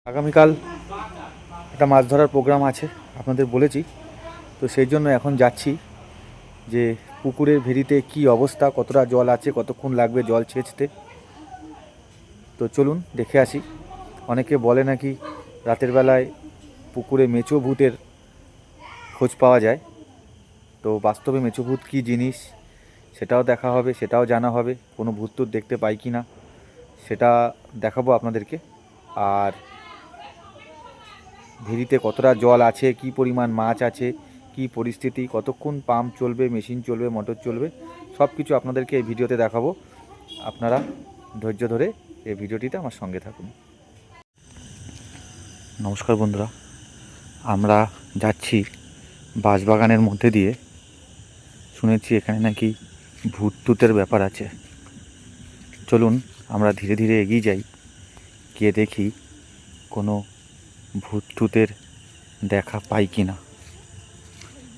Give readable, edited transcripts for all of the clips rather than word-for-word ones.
আগামীকাল একটা মাছ ধরার প্রোগ্রাম আছে আপনাদের বলেছি, তো সেই জন্য এখন যাচ্ছি যে পুকুরের ভেরিতে কি অবস্থা, কতটা জল আছে, কতক্ষণ লাগবে জল ছেঁচতে। তো চলুন দেখে আসি। অনেকে বলে নাকি রাতের বেলায় পুকুরে মেছো ভূতের খোঁজ পাওয়া যায়, তো বাস্তবে মেছো ভূত কী জিনিস সেটাও দেখা হবে, সেটাও জানা হবে, কোনো ভূত টুত দেখতে পাই কি না সেটা দেখাবো আপনাদেরকে। আর ভেরিতে কতটা জল আছে, কি পরিমাণ মাছ আছে, কি পরিস্থিতি, কতক্ষণ পাম্প চলবে, মেশিন চলবে, মোটর চলবে, সব কিছু আপনাদেরকে এই ভিডিওতে দেখাবো। আপনারা ধৈর্য ধরে এই ভিডিওটিতে আমার সঙ্গে থাকুন। নমস্কার বন্ধুরা, আমরা যাচ্ছি বাঁশবাগানের মধ্যে দিয়ে। শুনেছি এখানে নাকি ভূত টুতের ব্যাপার আছে। চলুন আমরা ধীরে ধীরে এগিয়ে যাই, গিয়ে দেখি কোনো ভূত টুতের দেখা পাই কি না।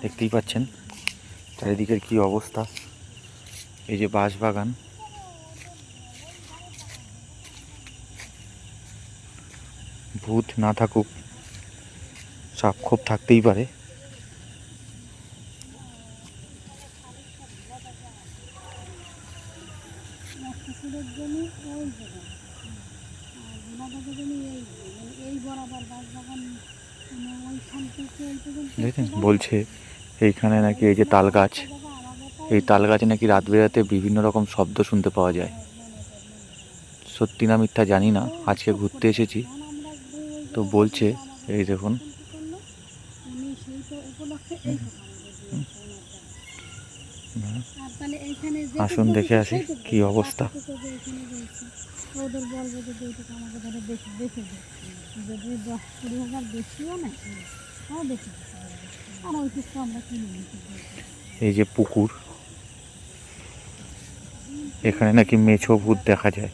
দেখতেই পাচ্ছেন চারিদিকের কি অবস্থা। এই যে বাঁশবাগান, ভূত না থাকুক, সাপ খোপ থাকতেই পারে। দেখেন বলছে এইখানে নাকি এই যে তাল গাছ, এই তাল গাছে নাকি রাত বেরাতে বিভিন্ন রকম শব্দ শুনতে পাওয়া যায়। সত্যি না মিথ্যা জানি না, আজকে ঘুরতে এসেছি তো বলছে। এই দেখুন, আসুন দেখে আসি কি অবস্থা। এই যে পুকুর, এখানে নাকি মেছো ভূত দেখা যায়।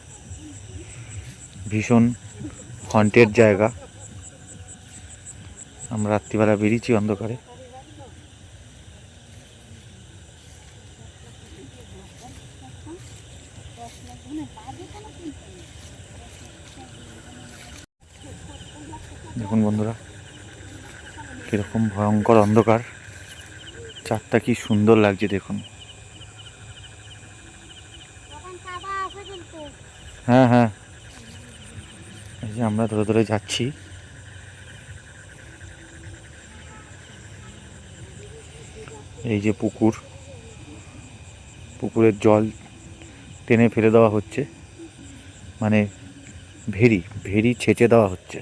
ভীষণ হন্টেড জায়গা। আমরা রাত্রিবেলা বেরিয়েছি অন্ধকারে। দেখুন বন্ধুরা, কীরকম ভয়ঙ্কর অন্ধকার, চারটা কি সুন্দর লাগছে দেখুন। হ্যাঁ হ্যাঁ, এই যে আমরা ধরে ধরে যাচ্ছি। এই যে পুকুর, পুকুরের জল টেনে ফেলে দেওয়া হচ্ছে, মানে ভেরি ভেরি ছেঁচে দেওয়া হচ্ছে।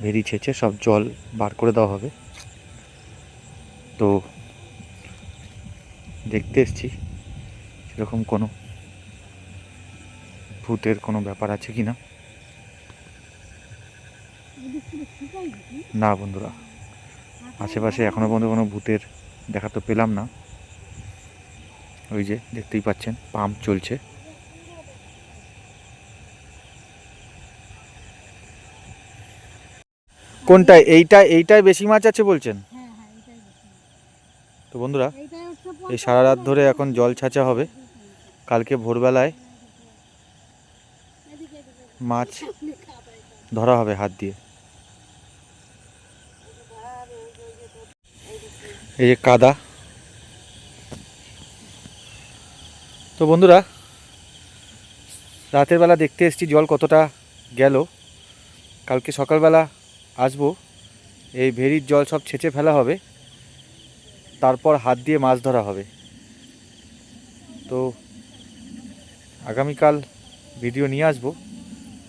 ভেরি ছেঁচে সব জল বার করে দেওয়া হবে। তো দেখতে এসছি সেরকম কোনো ভূতের কোনো ব্যাপার আছে কি না। না বন্ধুরা, আশেপাশে এখনো পর্যন্ত কোনো ভূতের দেখা তো পেলাম না। ওই যে দেখতেই পাচ্ছেন পাম্প চলছে। কোনটায়? এইটায় বেশি মাছ আছে বলছেন? তো বন্ধুরা, এই সারা রাত ধরে এখন জল ছাঁচা হবে, কালকে ভোরবেলায় মাছ ধরা হবে হাত দিয়ে। এই যে কাদা। তো বন্ধুরা, রাতের বেলা দেখতে এসেছি জল কতটা গেল। কালকে সকালবেলা আসবো, এই ভেরির জল সব ছেঁচে ফেলা হবে, তারপর হাত দিয়ে মাছ ধরা হবে। তো আগামীকাল ভিডিও নিয়ে আসবো,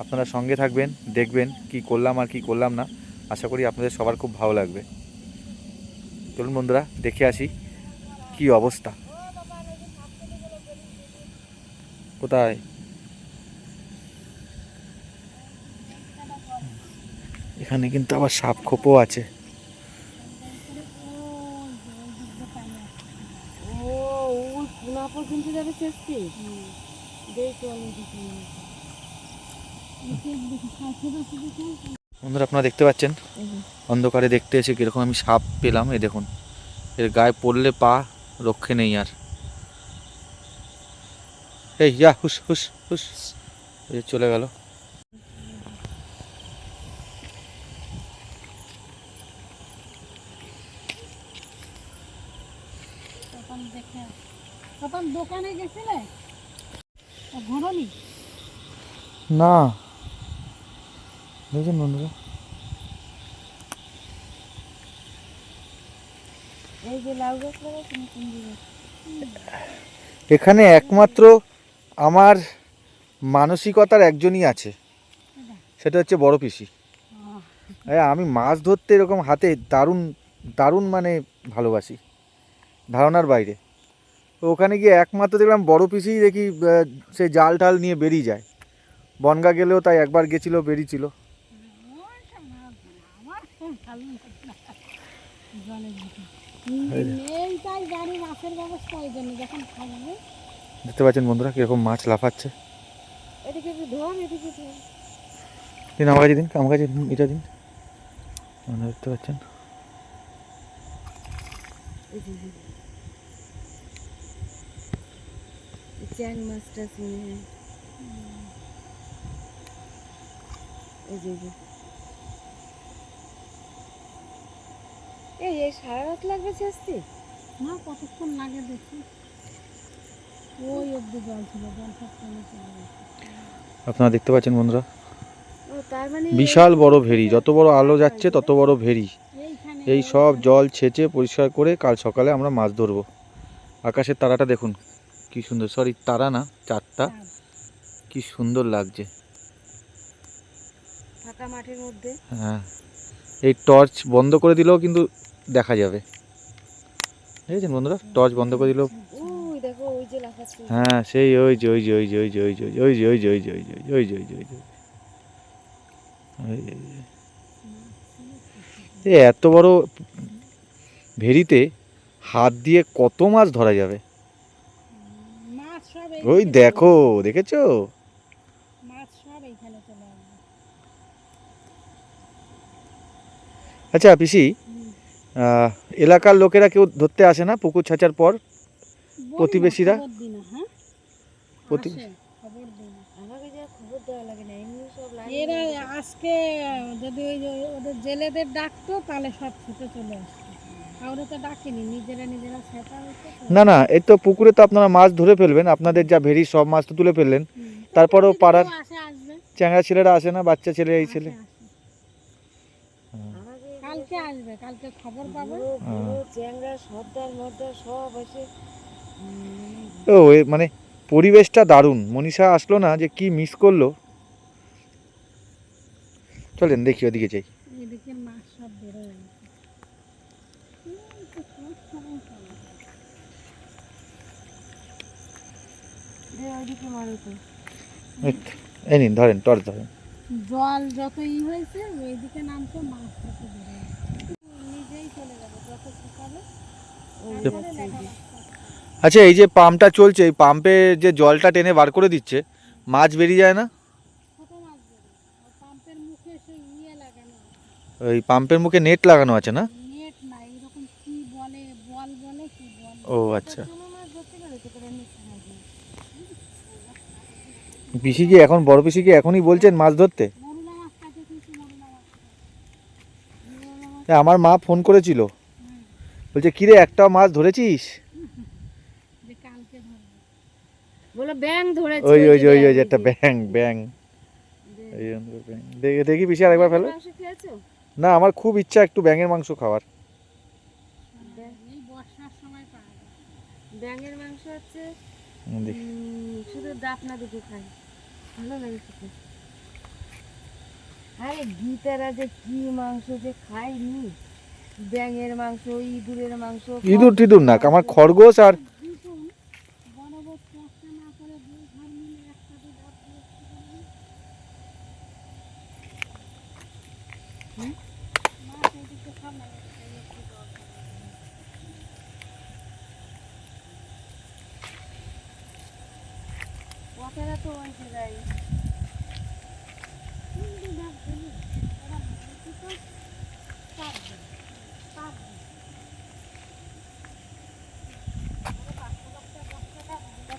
আপনারা সঙ্গে থাকবেন, দেখবেন কি করলাম আর কি করলাম না। আশা করি আপনাদের সবার খুব ভালো লাগবে। চলুন বন্ধুরা দেখে আসি কি অবস্থা। কোথায়? এখানে কিন্তু আবার সাপ খোপও আছে। বন্ধুরা আপনারা দেখতে পাচ্ছেন অন্ধকারে দেখতে এসে কিরকম আমি সাপ পেলাম। এই দেখুন, এর গায়ে পড়লে পা রক্ষে নেই আর। এই যা, হুস হুস হুস, এই চলে গেল। তখন দেখে তখন দোকানে গেছিলে ঘোরনি না দেখুন বন্ধুরা, এই যে লাউ গাছ লাগাচ্ছি নতুন দিকে এখানে একমাত্র আমার মানসিকতার একজনই আছে, সেটা হচ্ছে বড় পিসি। আমি মাছ ধরতে এরকম হাতে দারুণ দারুণ মানে ভালোবাসি, ধারণার বাইরে। তো ওখানে গিয়ে একমাত্র দেখলাম বড় পিসি দেখি সে জাল টাল নিয়ে বেরিয়ে যায়। বনগা গেলেও তাই একবার গেছিলো, বেরিয়েছিল। দেখতে পাচ্ছেন বন্ধুরা কিরকম মাছ লাফাচ্ছে। দিন আমার কাছে দিন, আমার কাছে এটা দিন, দেখতে পাচ্ছেন। চ্যাং মাছটা শুনে এই সারা রাত লাগবে ছেঁচতে না, কতক্ষণ লাগে দেখি। ওই অব্দি জল ছিল, জল সব কমে চলে গেছে। আপনারা দেখতে পাচ্ছেন বন্ধুরা, তার মানে বিশাল বড় ভেরি, যত বড় আলো যাচ্ছে তত বড় ভেরি। এই সব জল ছেঁচে পরিষ্কার করে কাল সকালে আমরা মাছ ধরবো। আকাশের তারাটা দেখুন কি সুন্দর, সরি তারা না, চাঁদটা কি সুন্দর লাগছে ফাঁকা মাঠের মধ্যে। হ্যাঁ, এই টর্চ বন্ধ করে দিলেও কিন্তু দেখা যাবে। দেখেছেন বন্ধুরা, টর্চ বন্ধ করে দিলেও ওই দেখো ওই যে লাফাচ্ছে। হ্যাঁ, সেই ওই যে ওই যে ওই যে ওই যে ওই যে ওই যে ওই যে ওই যে ওই যে ওই যে ওই যে ওই যে এত বড় ভেরিতে হাত দিয়ে কত মাছ ধরা যাবে। ওই দেখো, দেখেছো? আচ্ছা পিসি, এলাকার লোকেরা কেউ ধরতে আসে না পুকুর ছাঁচার পর? প্রতিবেশীরা এরা আজকে যদি ওই ওদের জেলেদের ডাকতো তাহলে সব ছুটে চলে আসতো, কাউরে তো ডাকেনি, নিজেরা ছেঁচা হচ্ছে। না না, এই তো পুকুরে তো আপনারা মাছ ধরে ফেলবেন, আপনাদের যা ভেরি সব মাছ তো তুলে ফেললেন, তারপরেও পাড়ার চ্যাংড়া ছেলেরা আসে না, বাচ্চা ছেলে এই ছেলে? কালকে আসবে, কালকে খবর পাবো। চ্যাংড়া সর্দার মর্দার সব এসে ও মানে পরিবেশটা দারুণ। মনীষা আসলো না যে কি মিস করলো। চলেন দেখি ওদিকে যাই। এদিকে মাছ সব বেরোয় গেছে। ওইদিকে মারো তো, এই নিন ধরেন, টর্চ ধরেন। জল যত হয়েছে ওইদিকে নামছে, মাছ তত বেরোয় নিজেই চলে যাবে যত শুকাবে। আচ্ছা, এই যে পাম্পটা চলছে, এই পাম্পে যে জলটা টেনে বার করে দিচ্ছে, মাছ বেরিয়ে যায় না? পাম্পের মুখে সেই লাগানো, ওই পাম্পের মুখে নেট লাগানো আছে না? নেট না, এরকম কি বলে, বল বলে কি বল। ও আচ্ছা। পিসি কি এখন, বড় পিসি কি এখনই বলছেন মাছ ধরতে? আমার মা ফোন করেছিল, বলছে কিরে একটাও মাছ ধরেছিস? বলে ব্যাং ধরেছে, ওই ওই ওই ওই একটা ব্যাং ব্যাং। দেখি পিসি আরেকবার ফেলো। না, আমার খুব ইচ্ছা একটু ব্যাঙের মাংস খাওয়ার। ব্যাঙের মাংস হচ্ছে শুধু দাপনা দুটো খাই, ভালো লাগে খেতে। আরে গীতারা যে কি মাংস যে খায়নি, ব্যাঙের মাংস, ইঁদুরের মাংস। ইঁদুর টিঁদুর না, আমার খরগোশ আর কথাটা তো বলতে যাই।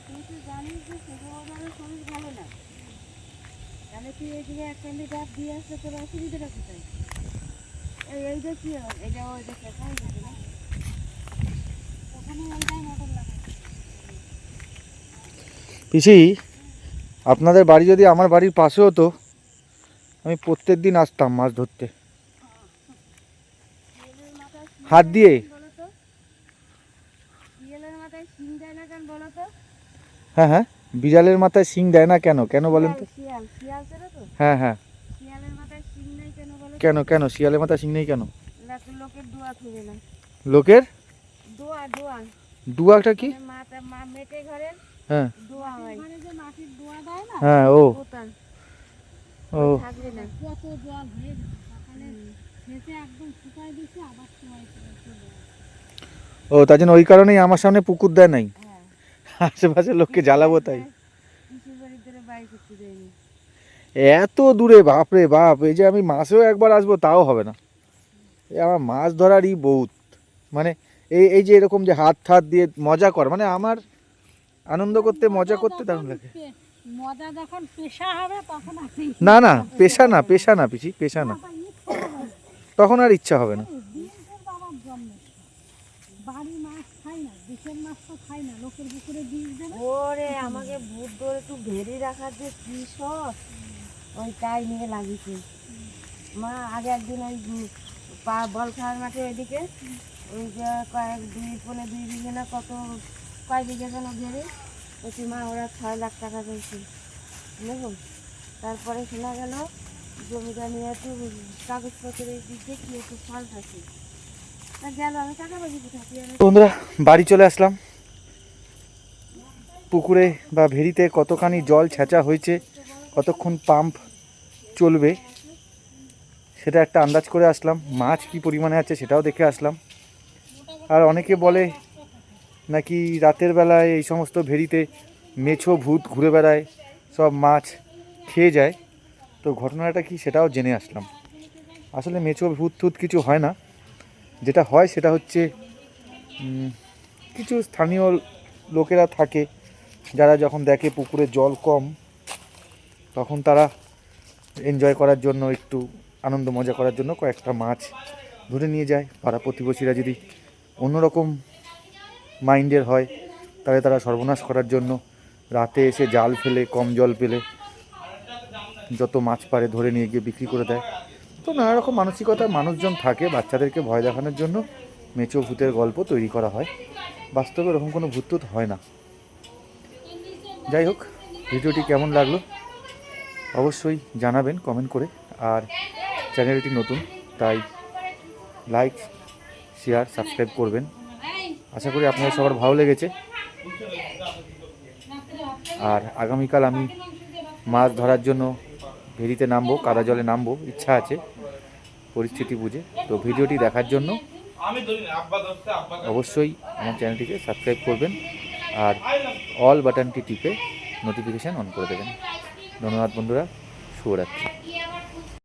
তুই তো জানিস যে সেগুলোর শরীর ভালো না, তাহলে তুই এইদিকে এক কান্দি ডাব দিয়ে আসলে তোর অসুবিধাটা কোথায়? এইটা কি হয়? এটা ওইটা কোথায় গেছে না, কোথায় পিসি, আপনাদের বাড়ি যদি আমার বাড়ির পাশে হতো, আমি প্রত্যেক দিন আসতাম মাছ ধরতে হাত দিয়ে। হ্যাঁ হ্যাঁ, বিড়ালের মাথায় শিং দেয় না কেন? কেন বলেন তো? হ্যাঁ হ্যাঁ, কেন কেন শিয়ালের মাথায় শিং নেই কেন? লোকের দুয়াটা কি? হ্যাঁ হ্যাঁ, ও ও কত জল হয়ে সকালে সেচে একদম শুকাই দিছে, আবার সময় চলে ও, তার জন্য ওই কারণেই আমার সামনে পুকুর দেয় নাই, আশেপাশে লোককে জ্বালাবো তাই। এত দূরে, বাপরে বাপ! এই যে আমি মাসেও একবার আসবো তাও হবে না। এই আমার মাছ ধরারই বহুত, মানে এই এই যে এরকম যে হাত হাত দিয়ে মজা কর, মানে আমার আনন্দ করতে মজা করতে দারুণ লাগে। মজা যখন পেশা হবে তখন আপনি না না, পেশা না, পেশা না পিসি, পেশা না, তখন আর ইচ্ছা হবে না। বাবার জন্ম বাড়ি মাছ খাই না, দেশের মাছ তো খাই না, লোকের পুকুরে বীজ দেবে। ওরে আমাকে ভূত ধরে একটু ভেরি রাখার যে কি শখ, ওইটাই নিয়ে লাগিয়েছে মা। আগে একদিন ওই বল খেলার মাঠে ওইদিকে ওই যে কয়েক 2 বিঘে না কত কয় বিঘে যেন ঘেরে বলছি মা ওরা 6 লাখ টাকা পেয়েছে দেখুন। তারপরে শোনা গেল জমিটা নিয়ে একটু কাগজপত্রের এই দিক দিয়ে কি একটু ফল থাকে গেল, আমি টাকা বাজি থাকি। বন্ধুরা, বাড়ি চলে আসলাম। পুকুরে বা ভেরিতে কতখানি জল ছেঁচা হয়েছে, কতক্ষণ পাম্প চলবে সেটা একটা আন্দাজ করে আসলাম। মাছ কি পরিমাণে আছে সেটাও দেখে আসলাম। আর অনেকে বলে নাকি রাতের বেলায় এই সমস্ত ভেরিতে মেছো ভূত ঘুরে বেড়ায়, সব মাছ খেয়ে যায়। তো ঘটনাটা কি সেটাও জেনে আসলাম। আসলে মেছো ভূত টুত কিছু হয় না, যেটা হয় সেটা হচ্ছে কিছু স্থানীয় লোকেরা থাকে যারা যখন দেখে পুকুরে জল কম, তখন তারা এনজয় করার জন্য, একটু আনন্দ মজা করার জন্য কয়েকটা মাছ ধরে নিয়ে যায়। পাড়া প্রতিবেশীরা যদি অন্যরকম মাইন্ডের হয় তাহলে তারা সর্বনাশ করার জন্য রাতে এসে জাল ফেলে, কম জল পেলে যত মাছ পারে ধরে নিয়ে গিয়ে বিক্রি করে দেয়। তো নানা রকম মানসিকতার মানুষজন থাকে, বাচ্চাদেরকে ভয় দেখানোর জন্য মেচো ভূতের গল্প তৈরি করা হয়। বাস্তবে এরকম কোনো ভূত টুত হয় না। যাই হোক, ভিডিওটি কেমন লাগলো অবশ্যই জানাবেন কমেন্ট করে। আর চ্যানেলটি নতুন, তাই লাইক, শেয়ার, সাবস্ক্রাইব করবেন। আশা করি আপনাদের সবার ভালো লেগেছে। আর আগামীকাল আমি মাছ ধরার জন্য ভেরিতে নামবো, কাদা জলে নামবো, ইচ্ছা আছে পরিস্থিতি বুঝে। তো ভিডিওটি দেখার জন্য অবশ্যই আমার চ্যানেলটিকে সাবস্ক্রাইব করবেন আর অল বাটনটি টিপে নোটিফিকেশান অন করে দেবেন। ধন্যবাদ বন্ধুরা, শুভরাত্রি।